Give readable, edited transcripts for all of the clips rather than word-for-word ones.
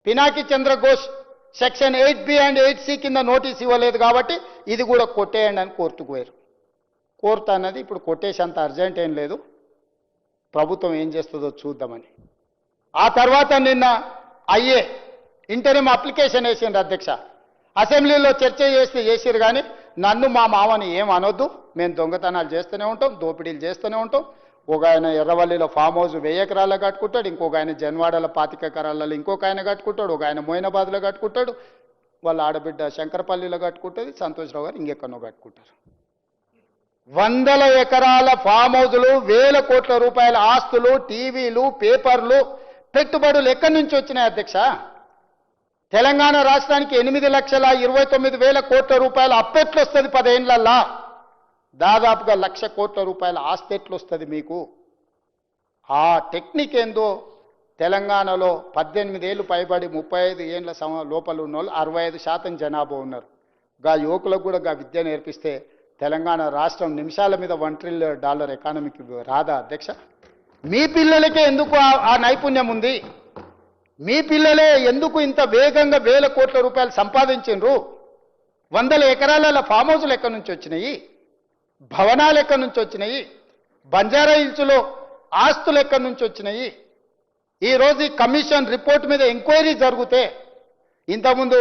Pinaki Chandra Ghosh section 8B and 8C కింద notice ఇవ్వలేదు కాబట్టి ఇది కూడా కొట్టేయండి అని కోర్టుకు పోయారు. కోర్టు అన్నది ఇప్పుడు కొట్టేసేంత అర్జెంట్ ఏం లేదు, ప్రభుత్వం ఏం చేస్తుందో చూద్దామని. ఆ తర్వాత నిన్న ఇంటరిమ్ అప్లికేషన్ వేసిండ్రు అధ్యక్ష. అసెంబ్లీలో చర్చ చేసిరు కానీ నన్ను మా మామని ఏం అనొద్దు, మేము దొంగతనాలు చేస్తూనే ఉంటాం, దోపిడీలు చేస్తూనే ఉంటాం. ఒక ఆయన ఎర్రవల్లిలో ఫామ్ హౌస్ 1000 ఎకరాల్లో కట్టుకుంటాడు, ఇంకొక ఆయన జన్వాడలో 25 ఎకరాలలో ఇంకొక ఆయన కట్టుకుంటాడు, ఒక ఆయన మోయినాబాద్లో కట్టుకుంటాడు, వాళ్ళ ఆడబిడ్డ శంకరపల్లిలో కట్టుకుంటుంది, సంతోష్రావు గారు ఇంకెక్కడో కట్టుకుంటారు. 100 ఎకరాల ఫామ్ హౌజులు, 1000 కోట్ల రూపాయల ఆస్తులు, టీవీలు, పేపర్లు, పెట్టుబడులు ఎక్కడి నుంచి వచ్చినాయి అధ్యక్ష? తెలంగాణ రాష్ట్రానికి 8,29,000 కోట్ల రూపాయల అప్పెట్లు వస్తుంది 10 ఏళ్లల్లా. దాదాపుగా 1,00,000 కోట్ల రూపాయల ఆస్తి ఎట్లు వస్తుంది మీకు? ఆ టెక్నిక్ ఏందో తెలంగాణలో 18 ఏళ్ళు పైబడి 35 ఏళ్ళ లోపల ఉన్న వాళ్ళు 65% జనాభా ఉన్నారు. గా యువకులకు కూడా గా విద్య నేర్పిస్తే తెలంగాణ రాష్ట్రం నిమిషాల మీద $1 ట్రిలియన్ ఎకానమీకి రాదా అధ్యక్ష? మీ పిల్లలకే ఎందుకు ఆ నైపుణ్యం ఉంది? మీ పిల్లలే ఎందుకు ఇంత వేగంగా 1000 కోట్ల రూపాయలు సంపాదించిండ్రు? 100 ఎకరాల ఫామ్ హౌస్లు ఎక్కడి నుంచి వచ్చినాయి? భవనాలు ఎక్కడి నుంచి వచ్చినాయి? బంజారా హిల్స్లో ఆస్తులు ఎక్కడి నుంచి వచ్చినాయి? ఈరోజు ఈ కమిషన్ రిపోర్ట్ మీద ఎంక్వైరీ జరిగితే, ఇంతకుముందు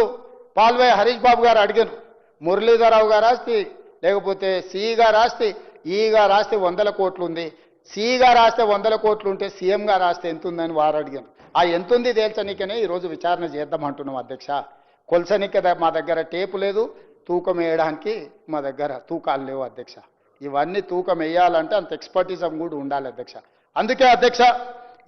పాల్వాయి హరీష్ బాబు గారు అడిగారు, మురళీధరరావు గారు ఆస్తి లేకపోతే సిఈ గారు ఆస్తి, ఈ గారు ఆస్తి 100 కోట్లు ఉంది, సిఈ గారు ఆస్తి 100 కోట్లు ఉంటే సీఎం గారు ఆస్తి ఎంత ఉందని వారు అడిగారు. ఆ ఎంతుంది తేల్చనికనే ఈరోజు విచారణ చేద్దామంటున్నాం అధ్యక్ష. కొలసనిక మా దగ్గర టేపు లేదు, తూకం వేయడానికి మా దగ్గర తూకాలు లేవు అధ్యక్ష. ఇవన్నీ తూకం వేయాలంటే అంత ఎక్స్పర్టిజం కూడా ఉండాలి అధ్యక్ష. అందుకే అధ్యక్ష